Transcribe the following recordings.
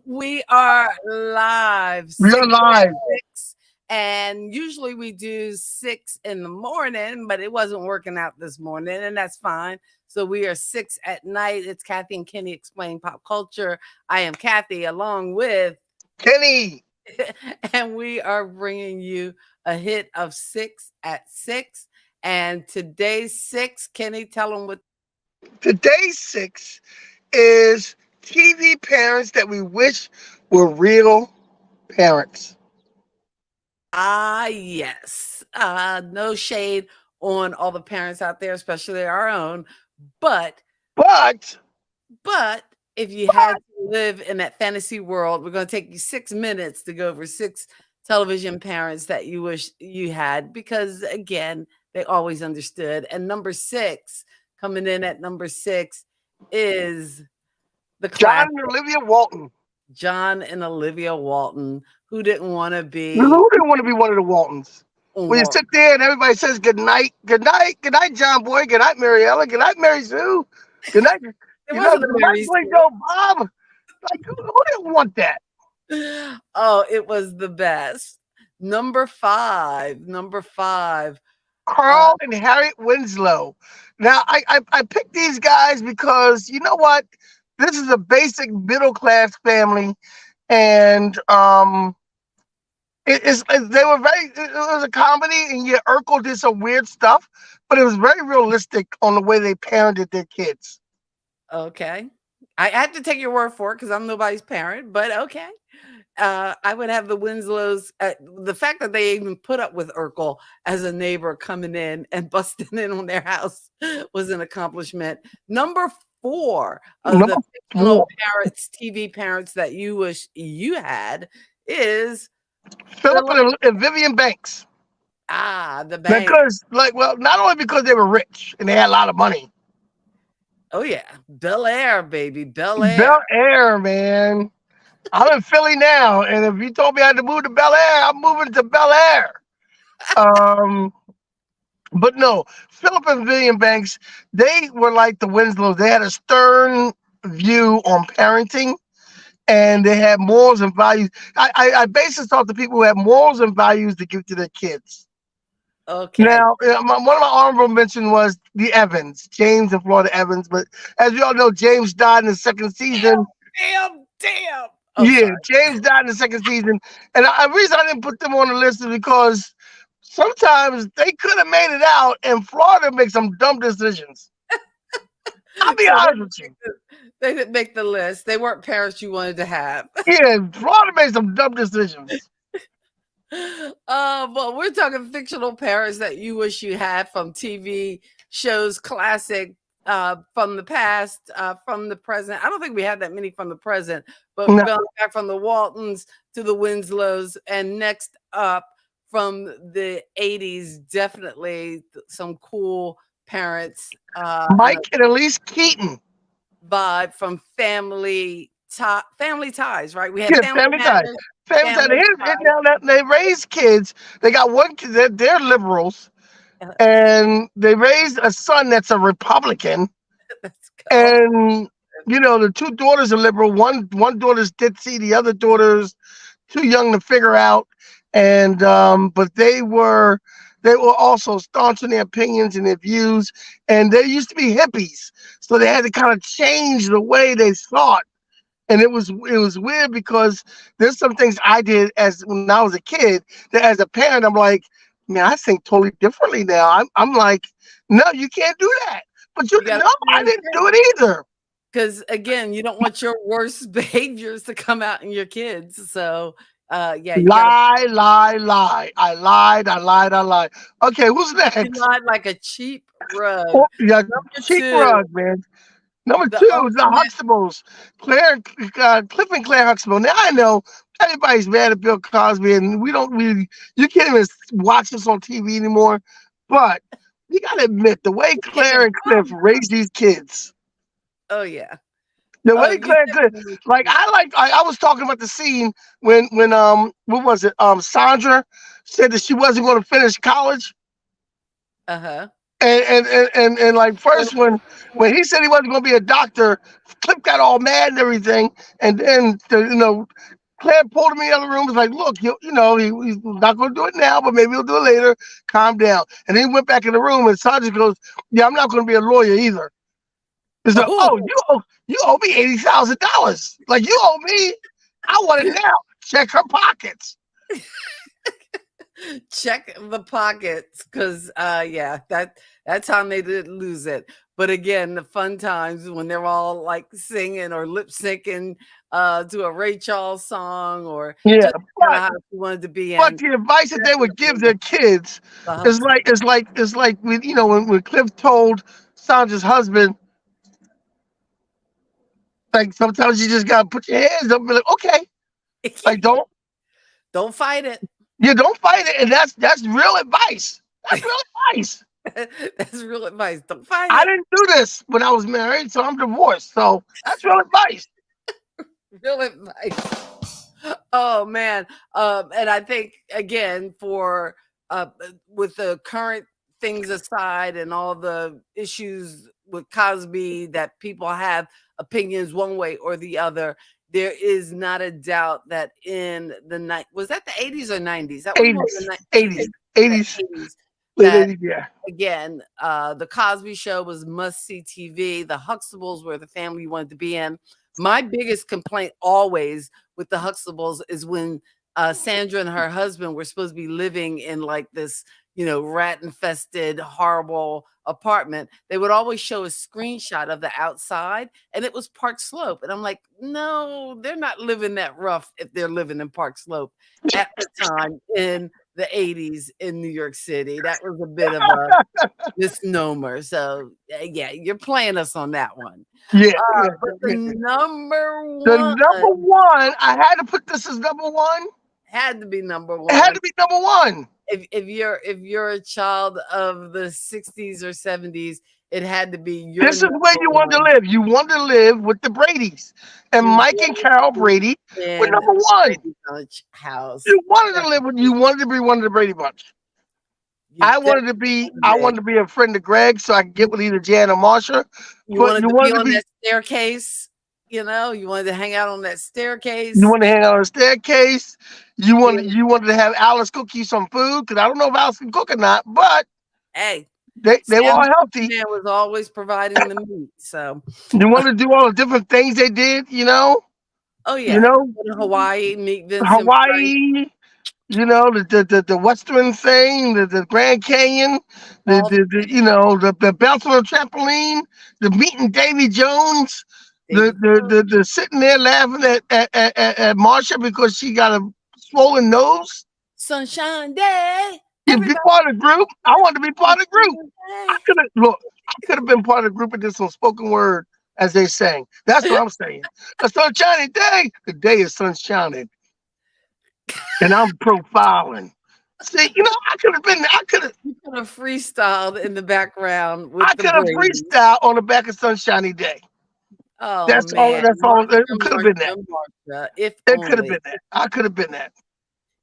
We are live, We're 6 live. at 6, and usually we do 6 in the morning, but it wasn't working out this morning, and that's fine. So we are 6 at night. It's Kathy and Kenny explain pop culture. I am Kathy, along with, Kenny, and we are bringing you a hit of 6 at 6. And today's 6, Kenny, tell them what. today's six is TV parents that we wish were real parents. Yes. No shade on all the parents out there, especially our own. But But, but if you had to live in that fantasy world, we're going to take you 6 minutes to go over 6 television parents that you wish you had, because again, they always understood. And number 6, coming in at number 6, is the John classic and Olivia Walton. John and Olivia Walton. Who didn't want to be Who didn't want to be one of the Waltons? on When you Walton? sit there and everybody says good night, good night, good night, John Boy, good night, Mariella, good night, Mary Sue, good night, It wasn't a good night, Mary Billy Sue. Joe Bob. Like, who didn't want that? Oh, it was the best. Number 5. Uh, Carl and Harriet Winslow. Now, I picked these guys because you know what? This is a basic middle class family, and they were very. It was a comedy, and yeah, Urkel did some weird stuff, but it was very realistic on the way they parented their kids. okay. I had to take your word for it because I'm nobody's parent, but okay. I would have the Winslows. The fact that they even put up with Urkel as a neighbor coming in and busting in on their house was an accomplishment. Number 4 of the Number fictional four, parents, TV parents that you wish you had is Philip Philip. and Vivian Banks. The bank. Because, like, well, not only because they were rich and they had a lot of money. Oh yeah, Bel Air, baby, Bel Air. Bel Air, man. I'm in Philly now, and if you told me I had to move to Bel Air, I'm moving to Bel Air. Um, but no, Philip and Vivian Banks, they were like the Winslows. They had a stern view on parenting, and they had morals and values. I base this off the people who have morals and values to give to their kids. Okay. Now, one of my honorable mention was the Evans, James and Florida Evans. But as we all know, James died in the second Damn, season. damn. Oh, Yeah, sorry. James died in the second season, and the reason I didn't put them on the list is because sometimes they could have made it out, and Florida makes some dumb decisions. I'll be So honest with you. they didn't make the list. They weren't parents you wanted to have. Yeah, Florida made some dumb decisions. Well, we're talking fictional parents that you wish you had from TV shows, classic, from the past, from the present. I don't think we had that many from the present, but No, going back from the Waltons to the Winslows, and next up from the 80s, definitely some cool parents, and a Mike and Elise Keaton. vibe from family ties, right? We had Yeah, Family family ties. Matters, Family ties. Family Ties. Now that they raise kids, they got one kid. They're liberals, Uh, and they raised a son that's a Republican. Let's go. And the two daughters are liberal. One daughter's ditzy, the other daughter's too young to figure out. And but they were also staunch in their opinions and their views. And they used to be hippies, so they had to kind of change the way they thought. And it was weird because there's some things I did as when I was a kid that as a parent I'm like, man, I think totally differently now. I'm like, no, you can't do that. But You got no, to I didn't do it either. because again, you don't want your worst behaviors to come out in your kids. So, yeah, you got to Lie, lie, lie. I lied, I lied, I lied. Okay, who's be next? lied like a cheap rug. Oh, yeah, Number cheap 2, rug, man. Number the two is the ultimate. Huxtables. Cliff and Claire Huxtable. Now I know everybody's mad at Bill Cosby, and you can't even watch this on TV anymore. But you gotta admit, the way Claire and Cliff raised these kids, Oh yeah. the Oh, way you Claire and Cliff, definitely. I was talking about the scene when what was it? Sandra said that she wasn't going to finish college. Uh huh. And like first when he said he wasn't going to be a doctor, Clip got all mad and everything, and then Claire pulled him in the other room. Was like, look, he's not going to do it now, but maybe he'll do it later. Calm down. And then he went back in the room, and Sandra goes, yeah, I'm not going to be a lawyer either. It's like, oh, Oh, you owe me $80,000. Like you owe me. I want it now. Check her pockets. check the pockets because yeah, that time they did lose it. But again, the fun times when they're all like singing or lip syncing to a Ray Charles song or Yeah, just kind of but how she wanted to be but in. the advice that they would give Definitely their kids the is Huxley. like when when Cliff told Sandra's husband, like sometimes you just gotta put your hands up and be like, okay, like Don't fight it. don't fight it, and that's real advice. That's real advice. That's real advice. Don't fight I it. didn't do this when I was married, so I'm divorced. So that's real advice. Real advice. Oh man. And I think again for with the current things aside and all the issues with Cosby that people have opinions one way or the other, there is not a doubt that in the night was that the 80s or 90s? That was more of 80s, the 80s, the 80s, 80s late that 80s, yeah. again, the Cosby Show was must see TV. The Huxtables were the family you wanted to be in. My biggest complaint always with the Huxtables is when Sandra and her husband were supposed to be living in like this, rat infested, horrible apartment. They would always show a screenshot of the outside and it was Park Slope. And I'm like, no, they're not living that rough if they're living in Park Slope at the time in the 80s in New York City. That was a bit of a misnomer. So yeah, you're playing us on that one. Yeah, yeah, But the yeah. number The one number one, I had to put this as number one. had to be number It had one. to be number one. If you're a child of the 60s or 70s, it had to be your This is where number you want to one. live. You want to live with the Bradys. And You Mike and wanted Carol to be Brady were in number the one. Brady Bunch house. You wanted to be one of the Brady Bunch. You I definitely wanted to be a friend of Greg so I could get with either Jan or Marsha. You But wanted to be on that staircase, you wanted to hang out on that you staircase. want to hang out on a staircase. You You wanted to have Alice cook you some food because I don't know if Alice can cook or not, but Hey, they were Sam all the healthy. Man was always providing the meat, so You wanted to do all the different things they did, oh, you yeah. know, Go to Hawaii, meet Vincent Price. Hawaii, the Western thing, the Grand Canyon, All the the bounce on the trampoline, the meeting Davy Jones, David Jones, the sitting there laughing at Marsha because she got a swollen nose. Sunshine Day, You be everybody part of the group. I wanted to be part of the group. Sunshine I Day. could have look. I could have been part of the group and did some spoken word as they sang. That's what I'm saying. A sunshiny day. The day is sunshining, and I'm profiling. See, I could have been. You could have freestyled in the background with I the could have Brady. freestyle on the back of sunshiny day. Oh, That's all. man. That's all. It could have been that. Marsha, Marsha, if It could have only. been that. I could have been that.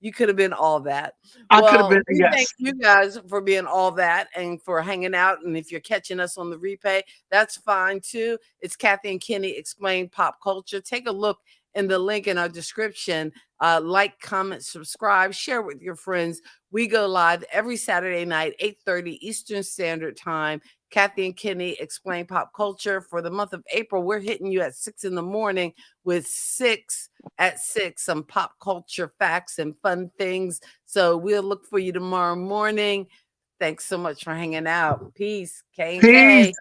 You could have been all that. I could have been. Well, we thank Yes. you guys for being all that and for hanging out. And if you're catching us on the replay, that's fine too. It's Kathy and Kenny Explain Pop Culture. Take a look in the link in our description. Like, comment, subscribe, share with your friends. We go live every Saturday night, 8:30 Eastern Standard Time. Kathy and Kenny Explain Pop Culture. For the month of April, we're hitting you at 6 in the morning with at 6 some pop culture facts and fun things. So we'll look for you tomorrow morning. Thanks so much for hanging out. Peace. K and Peace. K.